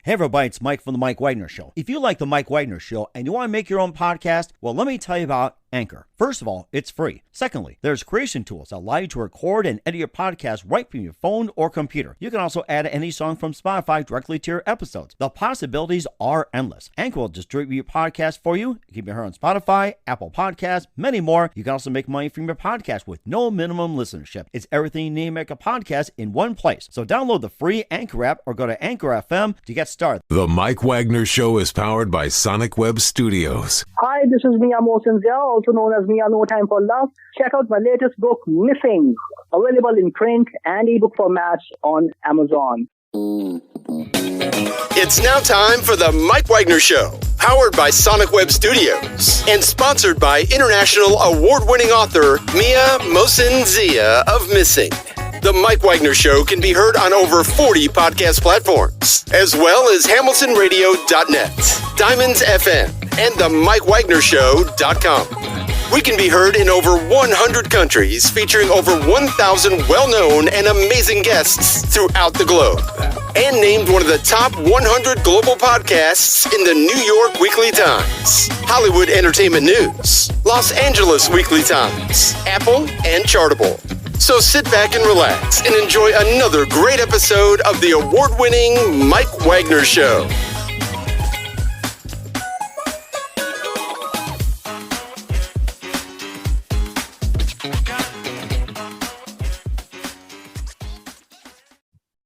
Hey everybody, it's Mike from The Mike Wagner Show. If you like The Mike Wagner Show and you want to make your own podcast, well, let me tell you about Anchor. First of all, it's free. Secondly, there's creation tools that allow you to record and edit your podcast right from your phone or computer. You can also add any song from Spotify directly to your episodes. The possibilities are endless. Anchor will distribute your podcast for you. You can be heard on Spotify, Apple Podcasts, many more. You can also make money from your podcast with no minimum listenership. It's everything you need to make a podcast in one place. So download the free Anchor app or go to Anchor FM to get started. The Mike Wagner Show is powered by Sonic Web Studios. Hi, this is Mia Mosinzia, also known as Mia No Time for Love. Check out my latest book, Missing, available in print and ebook formats on Amazon. It's now time for the Mike Wagner Show, powered by Sonic Web Studios and sponsored by international award-winning author Mia Mosinzia of Missing. The Mike Wagner Show can be heard on over 40 podcast platforms, as well as HamiltonRadio.net, Diamonds FM, and the MikeWagnerShow.com. We can be heard in over 100 countries, featuring over 1,000 well-known and amazing guests throughout the globe. And named one of the top 100 global podcasts in the New York Weekly Times, Hollywood Entertainment News, Los Angeles Weekly Times, Apple, and Chartable. So sit back and relax and enjoy another great episode of the award-winning Mike Wagner Show.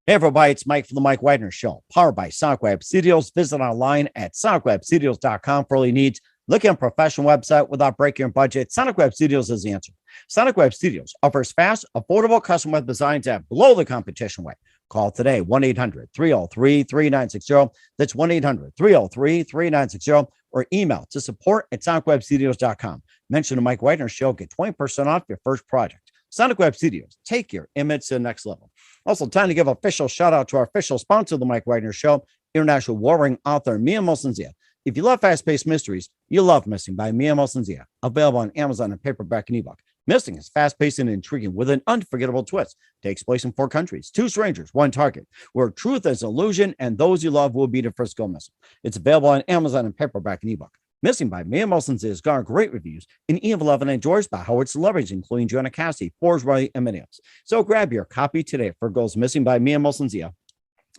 Hey everybody, it's Mike from The Mike Wagner Show, powered by Sonic Web Studios. Visit online at sonicwebstudios.com for all your needs. Look at a professional website without breaking your budget. Sonic Web Studios is the answer. Sonic Web Studios offers fast, affordable custom web designs that blow the competition away. Call today, 1-800-303-3960. That's 1-800-303-3960. Or email to support@sonicwebstudios.com. Mention the Mike Wagner Show. Get 20% off your first project. Sonic Web Studios. Take your image to the next level. Also, time to give an official shout out to our official sponsor of the Mike Wagner Show, international warring author Mia Mosinzia. If you love fast-paced mysteries, you love Missing by Mia Mosinzia. Available on Amazon in paperback and ebook. Missing is fast-paced and intriguing with an unforgettable twist. Takes place in 4 countries, 2 strangers, 1 target, where truth is illusion and those you love will be the first go missing. It's available on Amazon in paperback and ebook. Missing by Mia Mosinzia has garnered great reviews and even loved and enjoyed by Howard celebrities, including Joanna Cassidy, Forbes, Riley, and many others. So grab your copy today for Goes Missing by Mia Mosinzia.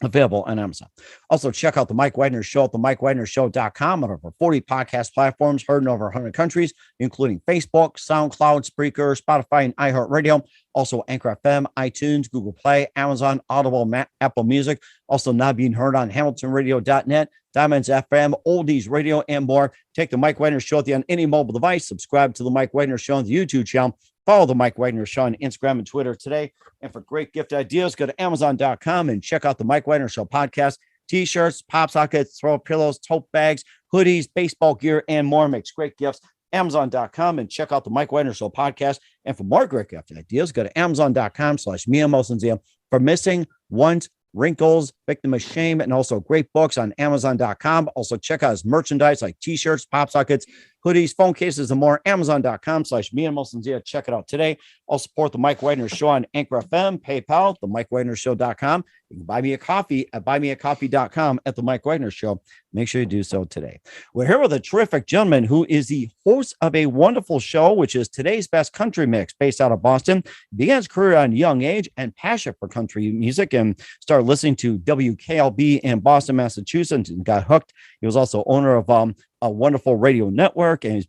Available on Amazon. Also, check out the Mike Wagner Show at themikewagnershow.com on over 40 podcast platforms, heard in over 100 countries, including Facebook, SoundCloud, Spreaker, Spotify, and iHeartRadio. Also, Anchor FM, iTunes, Google Play, Amazon, Audible, Apple Music. Also, now being heard on HamiltonRadio.net, Diamonds FM, Oldies Radio, and more. Take the Mike Wagner Show on any mobile device. Subscribe to the Mike Wagner Show on the YouTube channel. Follow the Mike Wagner Show on Instagram and Twitter today. And for great gift ideas, go to Amazon.com and check out the Mike Wagner Show podcast. T-shirts, pop sockets, throw pillows, tote bags, hoodies, baseball gear, and more. Makes great gifts. Amazon.com and check out the Mike Wagner Show podcast. And for more great gift ideas, go to Amazon.com/Mia Mosinzia for Missing, Want, Wrinkles, Victim of Shame, and also great books on Amazon.com. Also check out his merchandise like T-shirts, pop sockets, hoodies, phone cases, and more. Amazon.com/Mia Mosinzia. Check it out today. Also support the Mike Wagner Show on Anchor FM, PayPal, themikewagnershow.com. You can buy me a coffee at buymeacoffee.com at the Mike Wagner Show. Make sure you do so today. We're here with a terrific gentleman who is the host of a wonderful show, which is Today's Best Country Mix, based out of Boston. He began his career at a young age and passion for country music and started listening to WKLB in Boston, Massachusetts, and got hooked. He was also owner of a wonderful radio network, and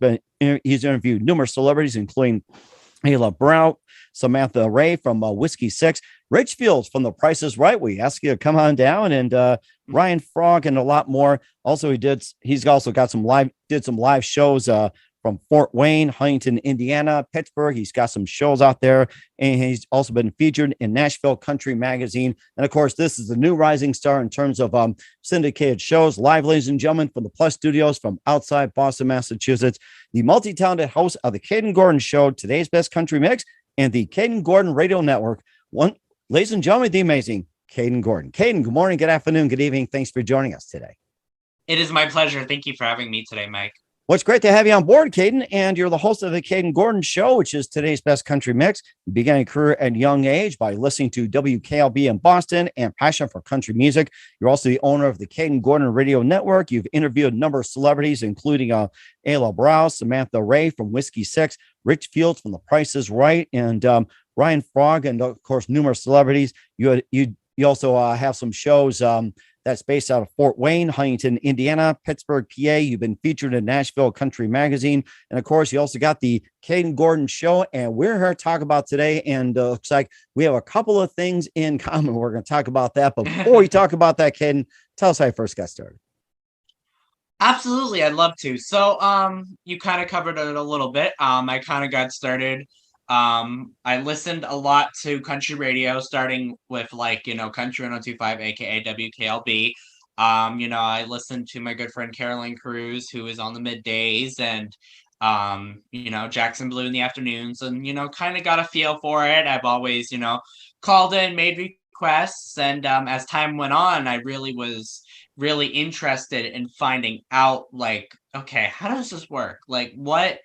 he's interviewed numerous celebrities, including Ayla Brown, Samantha Ray from Whiskey Six, Rich Fields from The Price is Right. We ask you to come on down, and Ryan Frog, and a lot more. Also, he's also got some live shows from Fort Wayne, Huntington, Indiana, Pittsburgh. He's got some shows out there, and he's also been featured in Nashville Country Magazine. And of course, this is the new rising star in terms of syndicated shows. Live, ladies and gentlemen, from the Plus Studios from outside Boston, Massachusetts, the multi-talented host of the Kayden Gordon Show, Today's Best Country Mix, and the Kayden Gordon Radio Network. Ladies and gentlemen, the amazing Kayden Gordon. Kayden, good morning, good afternoon, good evening. Thanks for joining us today. It is my pleasure. Thank you for having me today, Mike. Well, it's great to have you on board, Kayden. And you're the host of the Kayden Gordon Show, which is today's best country mix. You began your career at a young age by listening to WKLB in Boston and passion for country music. You're also the owner of the Kayden Gordon Radio Network. You've interviewed a number of celebrities, including Ayla Browse, Samantha Ray from Whiskey Six, Rich Fields from The Price is Right, and Ryan Frog, and of course, numerous celebrities. You also have some shows that's based out of Fort Wayne, Huntington, Indiana, Pittsburgh, PA. You've been featured in Nashville Country Magazine. And of course, you also got the Kayden Gordon Show. And we're here to talk about today. And looks like we have a couple of things in common. We're going to talk about that. But before we talk about that, Kayden, tell us how you first got started. Absolutely, I'd love to. So, you kind of covered it a little bit. I kind of got started. I listened a lot to country radio, starting with Country 1025, aka WKLB. I listened to my good friend Caroline Cruz, who is on the middays, and Jackson Blue in the afternoons, and kind of got a feel for it. I've always called in, made requests, and as time went on, I was really interested in finding out, okay, how does this work? What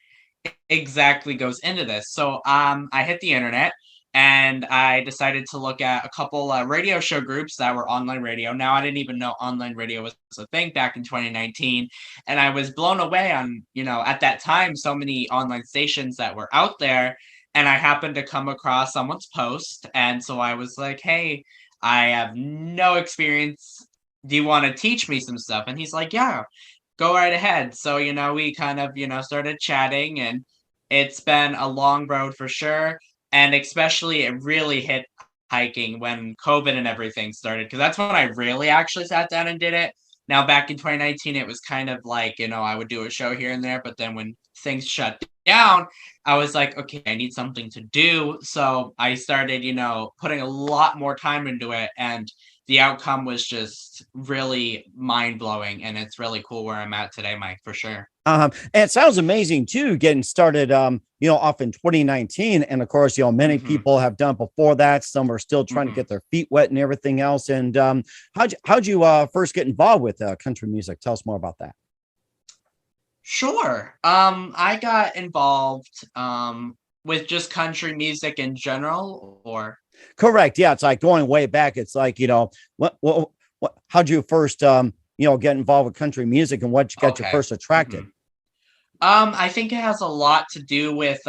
exactly goes into this? So I hit the internet and I decided to look at a couple radio show groups that were online radio. Now, I didn't even know online radio was a thing back in 2019, and I was blown away on at that time so many online stations that were out there. And I happened to come across someone's post, and so I was like, hey, I have no experience, do you want to teach me some stuff? And he's like, yeah, go right ahead. So, we kind of, started chatting, and it's been a long road for sure. And especially it really hit hiking when COVID and everything started, because that's when I really actually sat down and did it. Now, back in 2019, it was kind of like, I would do a show here and there, but then when things shut down, I was like, okay, I need something to do. So I started, putting a lot more time into it, and the outcome was just really mind-blowing, and it's really cool where I'm at today, Mike, for sure. And it sounds amazing too, getting started, off in 2019. And of course, many people have done before that. Some are still trying to get their feet wet and everything else. And how'd you first get involved with country music? Tell us more about that. Sure. I got involved with just country music in general, or? Correct. Yeah. It's like going way back. It's like, how'd you first, get involved with country music, and what got you first attracted? I think it has a lot to do with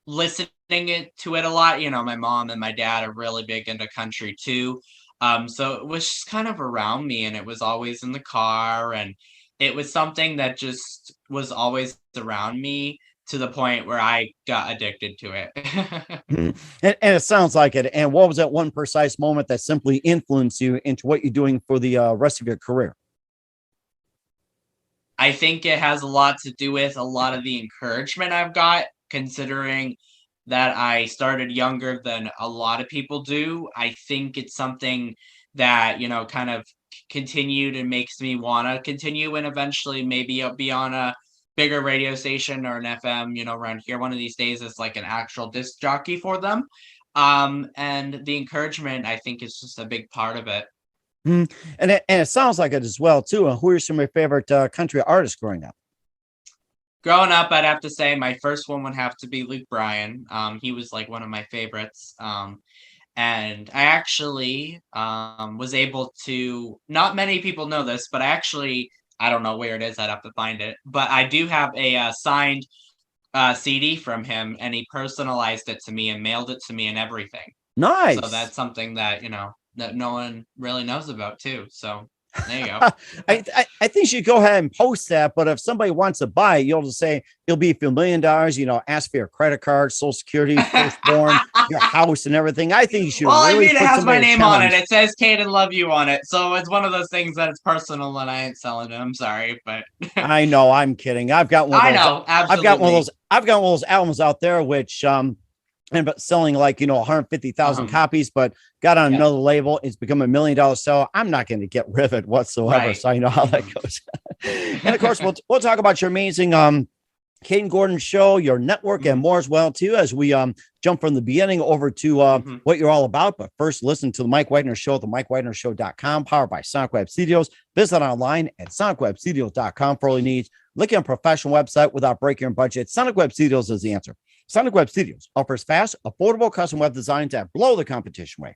listening to it a lot. My mom and my dad are really big into country too. So it was just kind of around me, and it was always in the car, and it was something that just was always around me, to the point where I got addicted to it. And it sounds like it. And what was that one precise moment that simply influenced you into what you're doing for the rest of your career? I think it has a lot to do with a lot of the encouragement I've got, considering that I started younger than a lot of people do. I think it's something that, kind of continued and makes me want to continue, and eventually maybe I'll be on a bigger radio station or an FM, around here one of these days, as like an actual disc jockey for them. And the encouragement, I think, is just a big part of it. And it sounds like it as well too. Who are some of your favorite country artists growing up? Growing up, I'd have to say my first one would have to be Luke Bryan. He was like one of my favorites. And I actually was able to, not many people know this, but I don't know where it is. I'd have to find it. But I do have a signed CD from him, and he personalized it to me and mailed it to me and everything. Nice. So that's something that, that no one really knows about too. So there you go. I think you should go ahead and post that. But if somebody wants to buy it, you'll just say it'll be for $1 million, ask for your credit card, social security, firstborn, your house and everything. I think you should. Well, really it has my name on it. It says Kayden Love You on it. So it's one of those things that it's personal and I ain't selling it. I'm sorry, but I know, I'm kidding. I've got one of those. I know, absolutely. I've got one of those albums out there, which ended up selling 150,000 copies, but got on another label. It's become $1 million seller. I'm not going to get rid of it whatsoever. Right. So I know how that goes. And of course, we'll talk about your amazing Kayden Gordon Show, your network, and more as well too, as we jump from the beginning over to what you're all about. But first, listen to the Mike Widener Show at the MikeWidenerShow.com, powered by Sonic Web Studios. Visit online at SonicWebStudios.com for all your needs. Looking at a professional website without breaking your budget? Sonic Web Studios is the answer. Sonic Web Studios offers fast, affordable custom web designs that blow the competition away.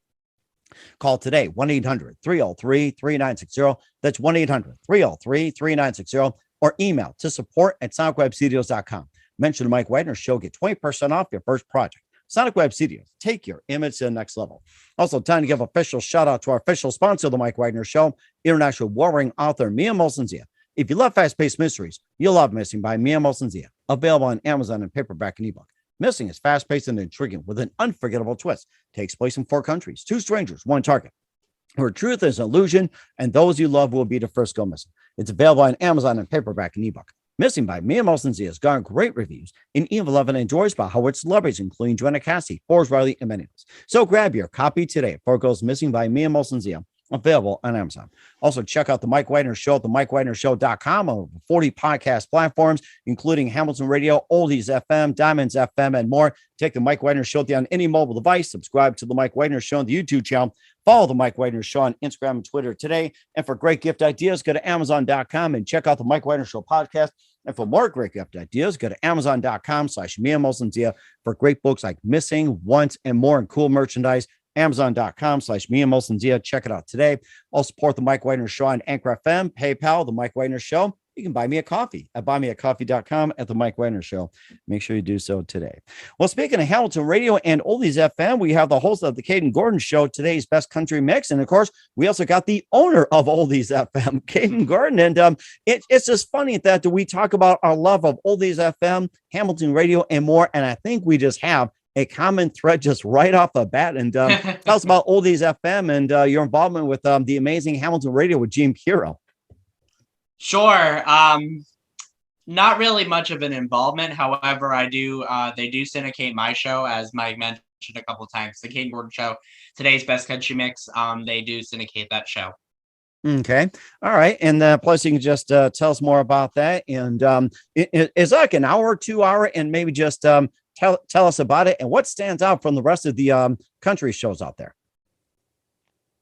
Call today, 1-800-303-3960. That's 1-800-303-3960. Or email to support@sonicwebstudios.com. Mention the Mike Wagner Show. Get 20% off your first project. Sonic Web Studios. Take your image to the next level. Also, time to give official shout out to our official sponsor of the Mike Wagner Show, international warring author Mia Molson-Zia. If you love fast-paced mysteries, you'll love Missing by Mia Molson-Zia. Available on Amazon in paperback and ebook. Missing is fast-paced and intriguing with an unforgettable twist. Takes place in 4 countries, 2 strangers, 1 target, where truth is an illusion, and those you love will be the first go missing. It's available on Amazon in paperback and ebook. Missing by Mia Molson-Zia has gotten great reviews and even loved and enjoys by Howard celebrities, including Joanna Cassie, Forbes Riley, and many others. So grab your copy today before it goes missing by Mia Molson-Zia. Available on Amazon. Also, check out the Mike Wagner Show at themikewagnershow.com on over 40 podcast platforms, including Hamilton Radio, Oldies FM, Diamonds FM, and more. Take the Mike Wagner Show on any mobile device. Subscribe to the Mike Wagner Show on the YouTube channel. Follow the Mike Wagner Show on Instagram and Twitter today. And for great gift ideas, go to Amazon.com and check out the Mike Wagner Show podcast. And for more great gift ideas, go to Amazon.com/Mia Molson-Zia for great books like Missing, Once, and more, and cool merchandise. Amazon.com/Mia Molson-Zia. Check it out today. I'll support the Mike Wagner Show on Anchor FM, PayPal, the Mike Wagner Show. You can buy me a coffee at buymeacoffee.com at the Mike Wagner Show. Make sure you do so today. Well, speaking of Hamilton Radio and Oldies FM, we have the host of the Kayden Gordon Show, today's best country mix. And of course, we also got the owner of Oldies FM, Kayden Gordon. And it's just funny that we talk about our love of Oldies FM, Hamilton Radio, and more. And I think we just have a common thread just right off the bat. And tell us about Oldies FM and your involvement with the amazing Hamilton Radio with Gene Puro. Sure. Not really much of an involvement. However, I do. They do syndicate my show, as Mike mentioned a couple of times. The Kayden Gordon Show, today's best country mix. They do syndicate that show. Okay. All right. And plus, you can just tell us more about that. And is that like an hour, 2 hour, and maybe just tell us about it and what stands out from the rest of the country shows out there.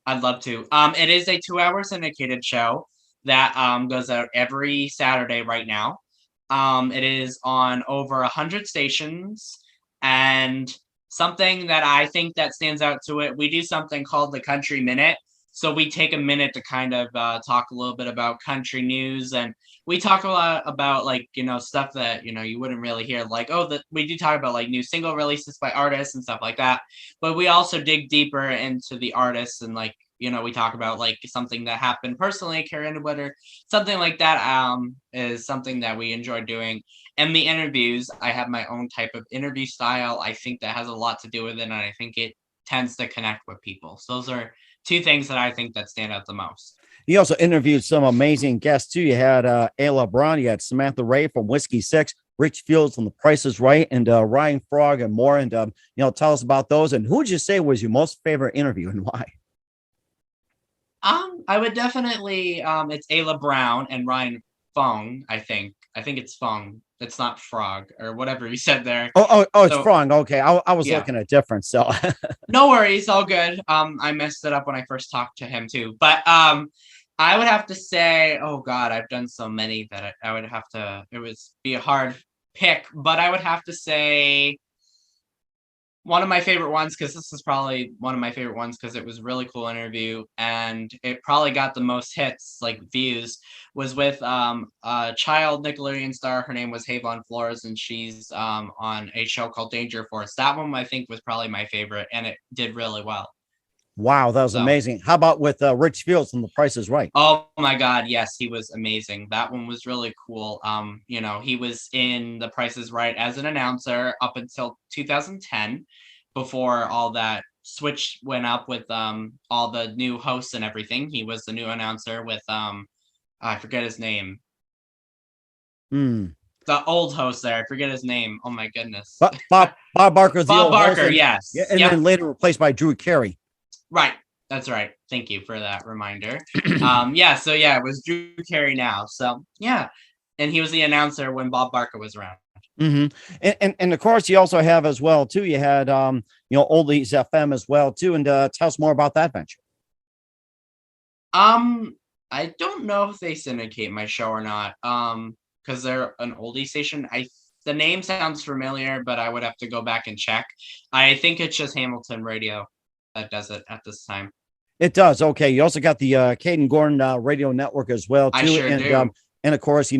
I'd love to. It is a 2-hour syndicated show that goes out every Saturday right now. It is on over 100 stations, and something that I think that stands out to it, we do something called the Country Minute. So we take a minute to kind of talk a little bit about country news, and we talk a lot about stuff that you wouldn't really hear, we do talk about new single releases by artists and stuff like that, but we also dig deeper into the artists, and we talk about something that happened personally, carry into Twitter, something like that is something that we enjoy doing. And the interviews, I have my own type of interview style. I think that has a lot to do with it, and I think it tends to connect with people. So those are 2 things that I think that stand out the most. You also interviewed some amazing guests too. You had Ayla Brown, you had Samantha Ray from Whiskey Six, Rich Fields from The Price is Right, and Ryan Frog and more. And tell us about those. And who would you say was your most favorite interview and why? I would definitely it's Ayla Brown and Ryan Fong. I think it's Fong. It's not Frog or whatever you said there. It's Frog. Okay, I was looking at different. So no worries, all good. I messed it up when I first talked to him too. But I would have to say, oh God, I've done so many that I would have to. It would be a hard pick, but I would have to say one of my favorite ones, because this is probably one of my favorite ones because it was a really cool interview and it probably got the most hits, views, was with a child Nickelodeon star. Her name was Havon Flores, and she's on a show called Danger Force. That one I think was probably my favorite, and it did really well. Wow, that was amazing. How about with Rich Fields from The Price is Right? Oh my God, yes, he was amazing. That one was really cool. He was in The Price is Right as an announcer up until 2010, before all that switch went up with all the new hosts and everything. He was the new announcer with I forget his name. The old host there, I forget his name. Oh my goodness. Bob Barker's the Bob old Barker, host, yes. And then later replaced by Drew Carey. Right. That's right. Thank you for that reminder. It was Drew Carey now. So yeah. And he was the announcer when Bob Barker was around. Mm-hmm. And of course you also have as well too. You had Oldies FM as well too. And tell us more about that venture. I don't know if they syndicate my show or not. because they're an oldie station. The name sounds familiar, but I would have to go back and check. I think it's just Hamilton Radio that does it at this time. It does. Okay. You also got the Kayden Gordon Radio Network as well, too. I sure do. And of course, you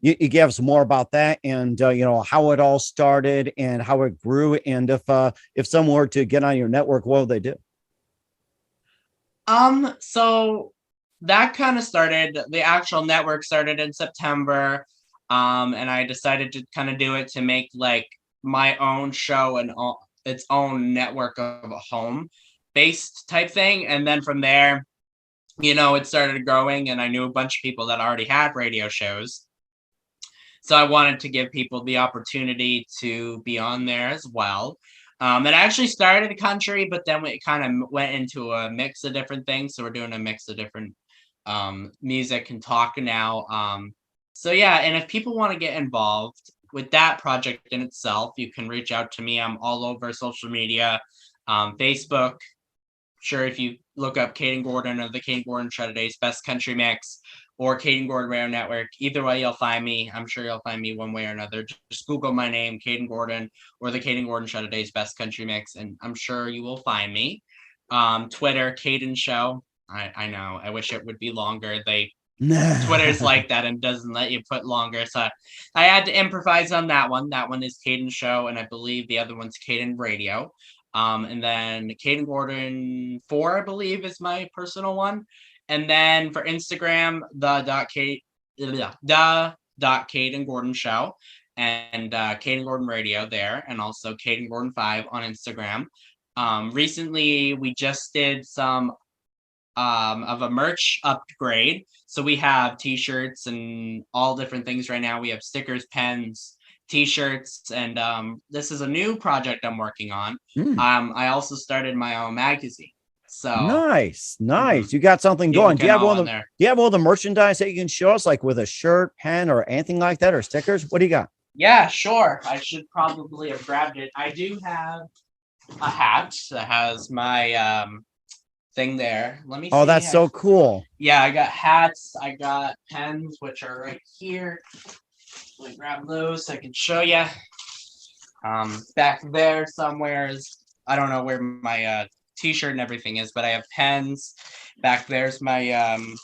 gave us more about that and, how it all started and how it grew. And if someone were to get on your network, what would they do? So that kind of started, the actual network started in September. And I decided to kind of do it to make like my own show and its own network of a home based type thing. And then from there, it started growing and I knew a bunch of people that already had radio shows. So I wanted to give people the opportunity to be on there as well. It actually started a country, but then it kind of went into a mix of different things. So we're doing a mix of different music and talk now. So yeah, and if people want to get involved with that project in itself, you can reach out to me. I'm all over social media, Facebook. Sure, if you look up Kayden Gordon or the Kayden Gordon Show Today's Best Country Mix or Kayden Gordon Radio Network, either way you'll find me. I'm sure you'll find me one way or another. Just Google my name, Kayden Gordon, or the Kayden Gordon Show Today's Best Country Mix, and I'm sure you will find me. Twitter, Kayden Show. I know. I wish it would be longer. Twitter's like that and doesn't let you put longer. So I had to improvise on that one. That one is Kayden Show, and I believe the other one's Kayden Radio. And then Kayden Gordon 4, I believe, is my personal one. And then for Instagram, the Kayden Gordon Show and Kayden Gordon Radio there, and also Kayden Gordon 5 on Instagram. Recently, we just did some of a merch upgrade. So we have t-shirts and all different things right now. We have stickers, pens, t-shirts, and this is a new project I'm working on. I also started my own magazine. So nice. You got something going. Do you have all the merchandise that you can show us, like with a shirt, pen, or anything like that, or stickers? What do you got? Yeah, sure. I should probably have grabbed it. I do have a hat that has my thing there. Let me see. Oh, that's so cool. Yeah, I got hats. I got pens, which are right here. Let me grab those so I can show you. Back there somewhere is, I don't know where my t-shirt and everything is, but I have pens. Back there's my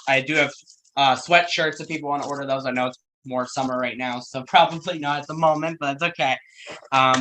I do have sweatshirts if people want to order those. I know it's more summer right now, so probably not at the moment, but it's okay.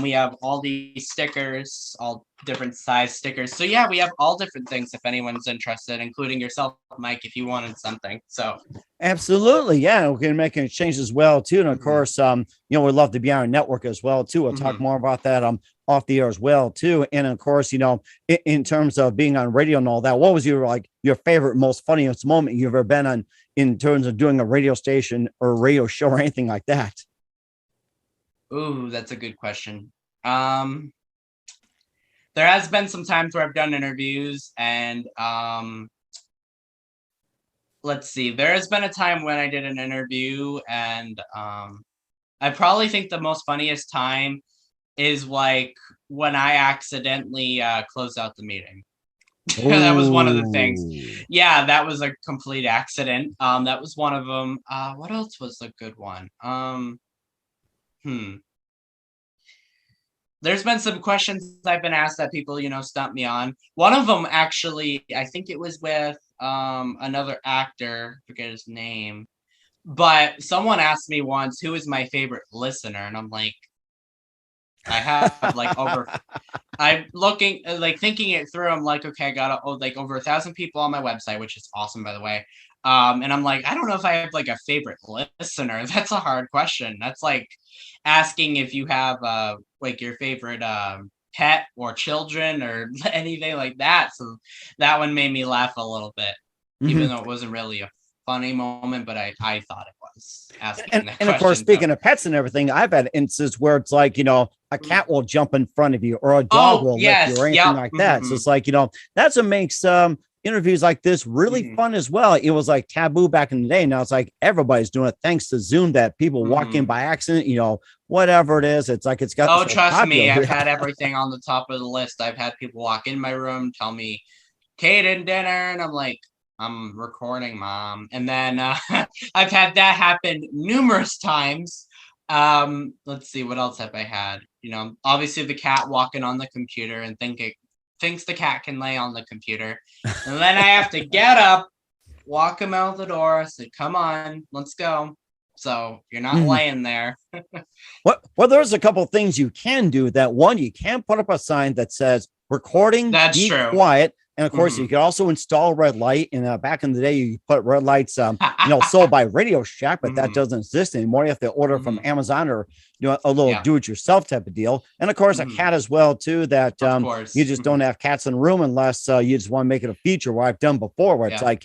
We have all these stickers, all different size stickers. So yeah, we have all different things if anyone's interested, including yourself, Mike, if you wanted something. So absolutely, yeah, we can make an exchange as well too. And of course, we'd love to be on our network as well too. We'll talk more about that off the air as well too. And of course, in terms of being on radio and all that, what was your favorite, most funniest moment you've ever been on in terms of doing a radio station or a radio show or anything like that? Ooh, that's a good question. There has been some times where I've done interviews and let's see, there has been a time when I did an interview and I probably think the most funniest time is like when I accidentally closed out the meeting. That was one of the things. Yeah, that was a complete accident. That was one of them. What else was a good one? There's been some questions I've been asked that people, stump me on. One of them, actually, I think it was with another actor, forget his name, but someone asked me once, who is my favorite listener? And I'm like, I have like I'm looking, like thinking it through. I'm like, okay, I got like over 1,000 people on my website, which is awesome, by the way. And I'm like, I don't know if I have like a favorite listener. That's a hard question. That's like asking if you have like your favorite pet or children or anything like that. So that one made me laugh a little bit, even though it wasn't really a funny moment, but I thought it was asking and, that and of course, speaking of pets and everything, I've had instances where it's like, a cat will jump in front of you or a dog will lick you or anything like that. So it's like, that's what makes interviews like this really fun as well. It was like taboo back in the day. Now it's like everybody's doing it thanks to Zoom, that people walk in by accident, whatever it is. It's like, it's got, oh, trust me, I've had everything on the top of the list. I've had people walk in my room, tell me, Kayden, dinner. And I'm like, I'm recording, Mom. And then I've had that happen numerous times. Let's see, what else have I had? Obviously the cat walking on the computer and thinks the cat can lay on the computer. And then I have to get up, walk him out the door, say, come on, let's go. So you're not laying there. Well, there's a couple of things you can do. That one, you can put up a sign that says recording, That's be true. quiet. And of course, you can also install red light. And back in the day, you put red lights, sold by Radio Shack, but that doesn't exist anymore. You have to order from Amazon or a little do-it-yourself type of deal. And of course, a cat as well too. That you just don't have cats in the room unless you just want to make it a feature. Where I've done before, where it's like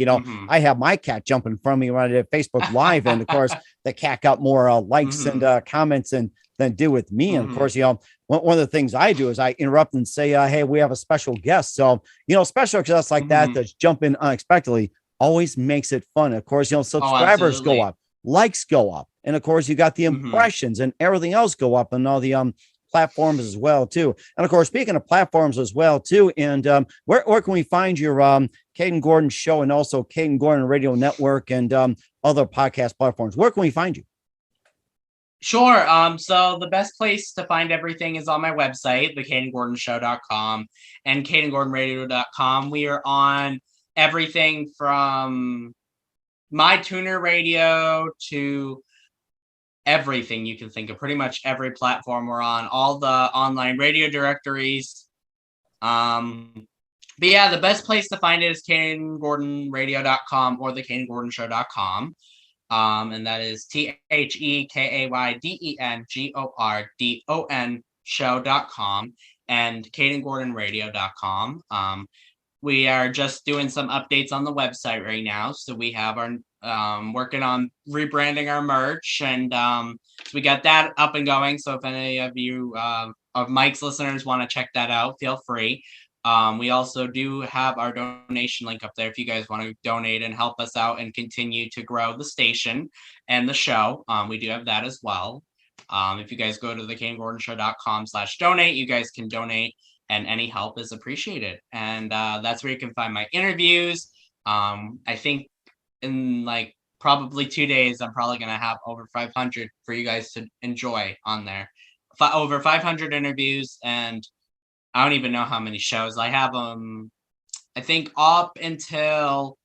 I have my cat jumping from me when I did Facebook Live, and of course, the cat got more likes and comments than did with me. And of course, one of the things I do is I interrupt and say, hey, we have a special guest. So, special guests like that jump in unexpectedly always makes it fun. Of course, subscribers go up, likes go up. And of course, you got the impressions and everything else go up on all the platforms as well, too. And of course, speaking of platforms as well, too, and where can we find your Kayden Gordon Show and also Kayden Gordon Radio Network and other podcast platforms? Where can we find you? Sure. So the best place to find everything is on my website, theKaydengordonshow.com and KaydenGordonRadio.com. We are on everything from My Tuner Radio to everything you can think of. Pretty much every platform we're on, all the online radio directories. But yeah, the best place to find it is KaydenGordonRadio.com or theKaydengordonshow.com. And that is TheKaydengordon show.com and KaydenGordonRadio.com. We are just doing some updates on the website right now. So we have our working on rebranding our merch, and so we got that up and going. So if any of you of Mike's listeners want to check that out, feel free. We also do have our donation link up there if you guys want to donate and help us out and continue to grow the station and the show. We do have that as well. If you guys go to theKaydengordonshow.com/donate, you guys can donate, and any help is appreciated. And that's where you can find my interviews. I think in probably 2 days, I'm probably going to have over 500 for you guys to enjoy on there. Over 500 interviews, and I don't even know how many shows. I have I think up until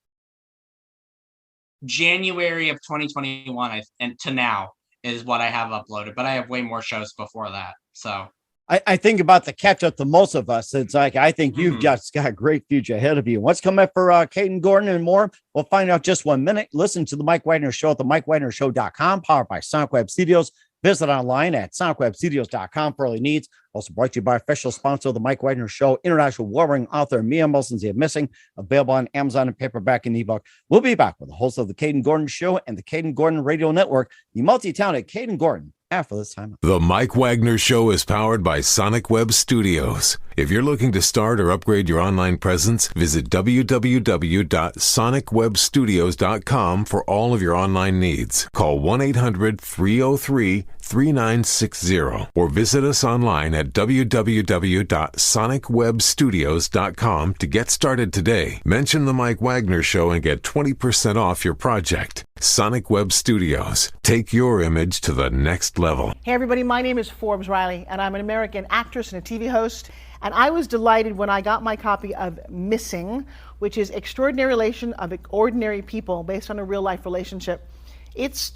January of 2021 and to now is what I have uploaded, but I have way more shows before that. So I think about the catch up to most of us. It's like, I think you've just got a great future ahead of you. What's coming up for Kayden Gordon and more? We'll find out just 1 minute. Listen to the Mike Wagner Show at the MikeWagnerShow.com, powered by Sonic Web Studios. Visit online at sonicwebstudios.com for all your needs. Also brought to you by official sponsor of the Mike Wagner Show, international warring author Mia Molson's The Missing, available on Amazon and paperback and ebook. We'll be back with the host of the Kayden Gordon Show and the Kayden Gordon Radio Network, the multi-talented Kayden Gordon, after this time. The Mike Wagner Show is powered by Sonic Web Studios. If you're looking to start or upgrade your online presence, visit www.sonicwebstudios.com for all of your online needs. Call 1-800-303-3960 or visit us online at www.sonicwebstudios.com to get started today. Mention the Mike Wagner Show and get 20% off your project. Sonic Web Studios. Take your image to the next level. Hey everybody, my name is Forbes Riley, and I'm an American actress and a TV host. And I was delighted when I got my copy of Missing, which is Extraordinary Relation of Ordinary People based on a real life relationship. It's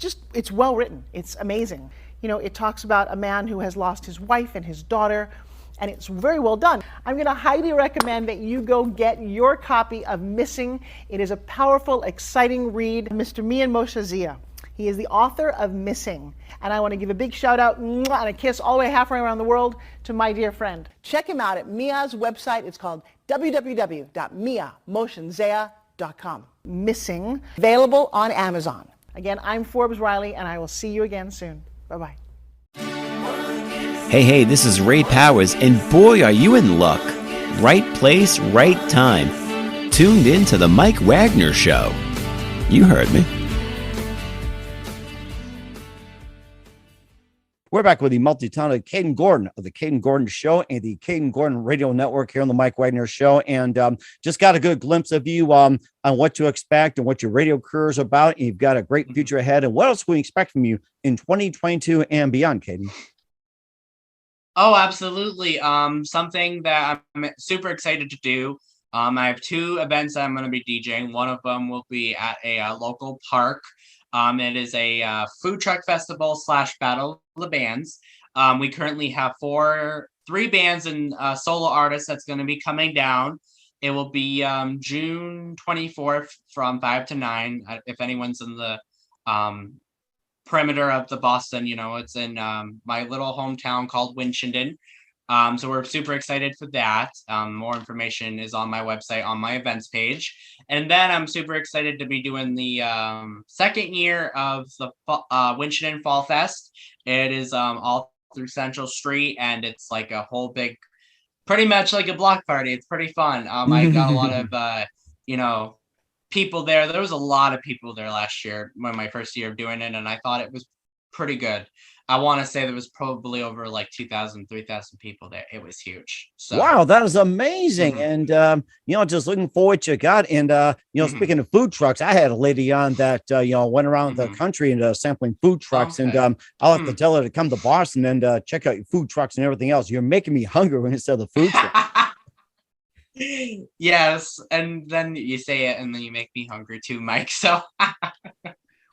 well written. It's amazing. It talks about a man who has lost his wife and his daughter, and it's very well done. I'm going to highly recommend that you go get your copy of Missing. It is a powerful, exciting read. Mr. Mian Moshe Zia. He is the author of Missing. And I want to give a big shout out and a kiss all the way halfway around the world to my dear friend. Check him out at Mia's website. It's called www.miamotionzea.com. Missing, available on Amazon. Again, I'm Forbes Riley, and I will see you again soon. Bye-bye. Hey, this is Ray Powers, and boy, are you in luck. Right place, right time. Tuned in to the Mike Wagner Show. You heard me. We're back with the multi-talented Kayden Gordon of the Kayden Gordon Show and the Kayden Gordon Radio Network here on the Mike Wagner Show. And just got a good glimpse of you on what to expect and what your radio career is about. And you've got a great future ahead. And what else can we expect from you in 2022 and beyond, Kayden? Oh, absolutely. Something that I'm super excited to do. I have 2 events that I'm going to be DJing. One of them will be at a local park. It is a food truck festival / battle of the bands. We currently have 3 bands and solo artists that's going to be coming down. It will be June 24th from 5 to 9. If anyone's in the perimeter of the Boston, it's in my little hometown called Winchendon. So we're super excited for that. More information is on my website on my events page. And then I'm super excited to be doing the second year of the Winchendon Fall Fest. It is all through Central Street, and it's like a whole big, pretty much like a block party. It's pretty fun. I got a lot of, people there. There was a lot of people there last year when my first year of doing it, and I thought it was pretty good. I want to say there was probably over like 2,000, 3,000 people there. It was huge. So. Wow, that is amazing. And, just looking forward to God. And, speaking of food trucks, I had a lady on that, went around the country and sampling food trucks. Okay. And I'll have to tell her to come to Boston and check out your food trucks and everything else. You're making me hungry when you said the food truck. Yes. And then you say it and then you make me hungry too, Mike. So.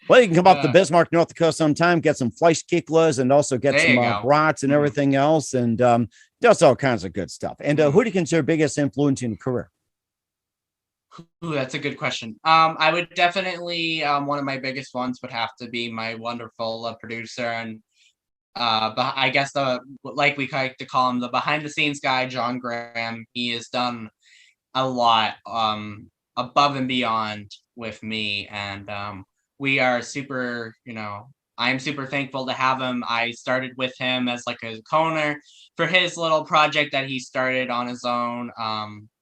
Well, you can come up to Bismarck, North Dakota sometime, get some Fleischkicklas and also get some brats and everything else. And just all kinds of good stuff. And who do you consider biggest influence in your career? Ooh, that's a good question. I would definitely, one of my biggest ones would have to be my wonderful producer. And I guess like we like to call him, the behind the scenes guy, John Graham. He has done a lot above and beyond with me. And we are super, I'm super thankful to have him. I started with him as like a co-owner for his little project that he started on his own,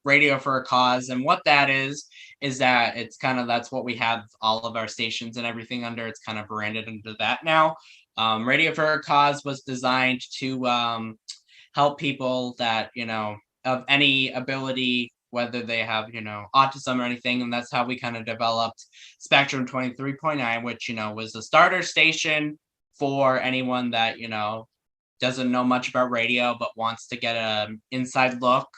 Radio for a Cause. And what that is that it's kind of, that's what we have all of our stations and everything under. It's kind of branded under that now. Radio for a Cause was designed to help people that, of any ability, whether they have, autism or anything. And that's how we kind of developed Spectrum 23.9, which, was a starter station for anyone that, doesn't know much about radio, but wants to get an inside look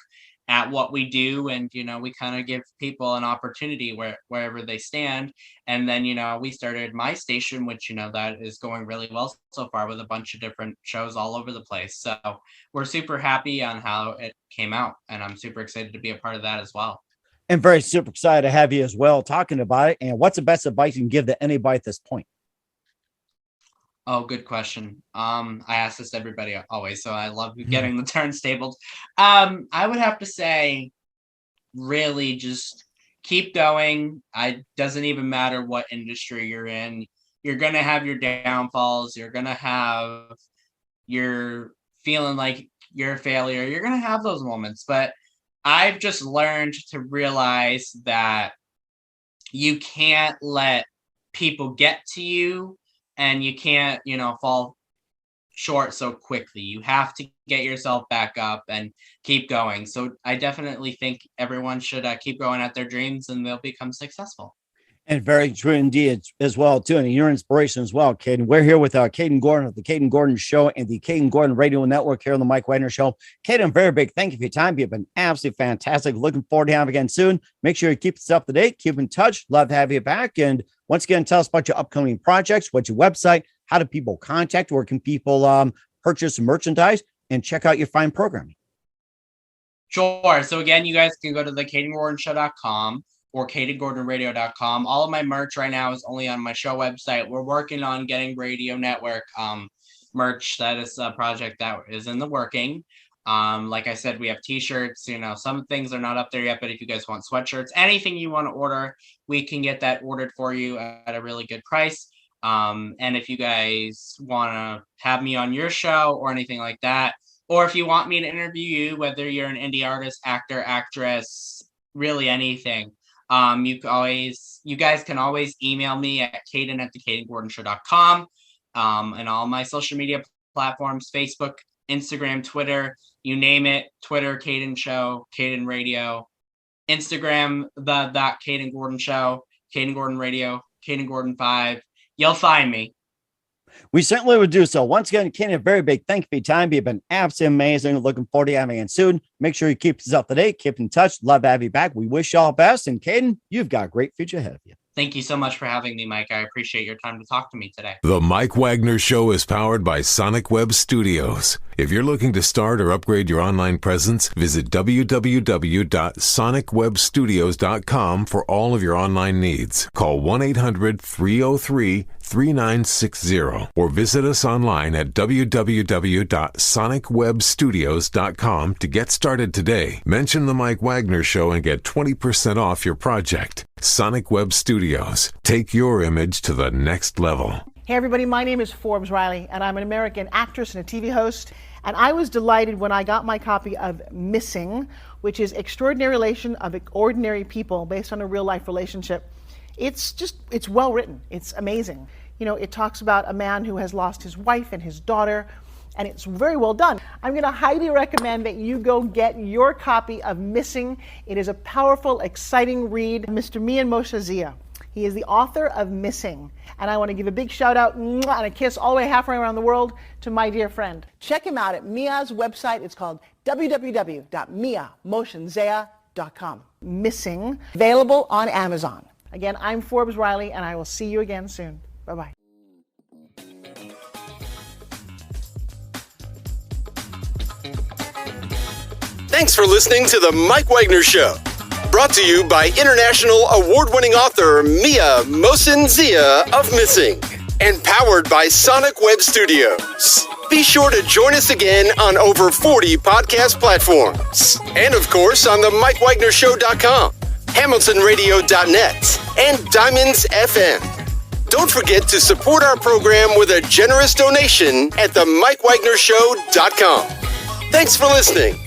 at what we do. And, we kind of give people an opportunity wherever they stand. And then, we started my station, which, that is going really well so far with a bunch of different shows all over the place. So we're super happy on how it came out. And I'm super excited to be a part of that as well. And very super excited to have you as well talking about it. And what's the best advice you can give to anybody at this point? Oh, good question. I ask this to everybody always, so I love getting the turntables. I would have to say, really just keep going. It doesn't even matter what industry you're in. You're going to have your downfalls. You're going to have your feeling like you're a failure. You're going to have those moments. But I've just learned to realize that you can't let people get to you. And you can't, fall short so quickly. You have to get yourself back up and keep going. So I definitely think everyone should keep going at their dreams and they'll become successful. And very true indeed as well, too. And your inspiration as well, Kayden. We're here with Kayden Gordon of the Kayden Gordon Show and the Kayden Gordon Radio Network here on the Mike Wagner Show. Kayden, very big thank you for your time. You've been absolutely fantastic. Looking forward to having you again soon. Make sure you keep us up to date. Keep in touch. Love to have you back. And once again, tell us about your upcoming projects. What's your website? How do people contact? Where can people purchase merchandise and check out your fine programming? Sure. So again, you guys can go to the KaydenGordonShow.com or KaydenGordonRadio.com. All of my merch right now is only on my show website. We're working on getting Radio Network merch. That is a project that is in the working. Like I said, we have t-shirts, some things are not up there yet, but if you guys want sweatshirts, anything you want to order, we can get that ordered for you at a really good price. And if you guys want to have me on your show or anything like that, or if you want me to interview you, whether you're an indie artist, actor, actress, really anything, you guys can always email me at Kayden@theKaydenGordonShow.com. And all my social media platforms: Facebook, Instagram, Twitter, you name it. Twitter, Kayden Show, Kayden Radio. Instagram, the Kayden Gordon Show, Kayden Gordon Radio, Kayden Gordon 5. You'll find me. We certainly would do so. Once again, Kayden, a very big thank you for your time. You've been absolutely amazing. Looking forward to having you soon. Make sure you keep us up to date. Keep in touch. Love to have you back. We wish you all the best. And Kayden, you've got a great future ahead of you. Thank you so much for having me, Mike. I appreciate your time to talk to me today. The Mike Wagner Show is powered by Sonic Web Studios. If you're looking to start or upgrade your online presence, visit www.sonicwebstudios.com for all of your online needs. Call 1-800-303-3960 or visit us online at www.sonicwebstudios.com to get started today. Mention the Mike Wagner Show and get 20% off your project. Sonic Web Studios. Take your image to the next level. Hey everybody, my name is Forbes Riley, and I'm an American actress and a TV host. And I was delighted when I got my copy of Missing, which is Extraordinary Relation of Ordinary People based on a real life relationship. It's well written. It's amazing. You know, it talks about a man who has lost his wife and his daughter, and it's very well done. I'm going to highly recommend that you go get your copy of Missing. It is a powerful, exciting read. Mr. Mian Moshe Zia. He is the author of Missing. And I want to give a big shout out and a kiss all the way halfway around the world to my dear friend. Check him out at Mia's website. It's called www.miamotionsea.com. Missing, available on Amazon. Again, I'm Forbes Riley, and I will see you again soon. Bye-bye. Thanks for listening to The Mike Wagner Show. Brought to you by international award-winning author Mia Mohsen Zia of Missing. And powered by Sonic Web Studios. Be sure to join us again on over 40 podcast platforms. And of course on the MikeWagnerShow.com, HamiltonRadio.net, and Diamonds FM. Don't forget to support our program with a generous donation at the MikeWagnerShow.com. Thanks for listening.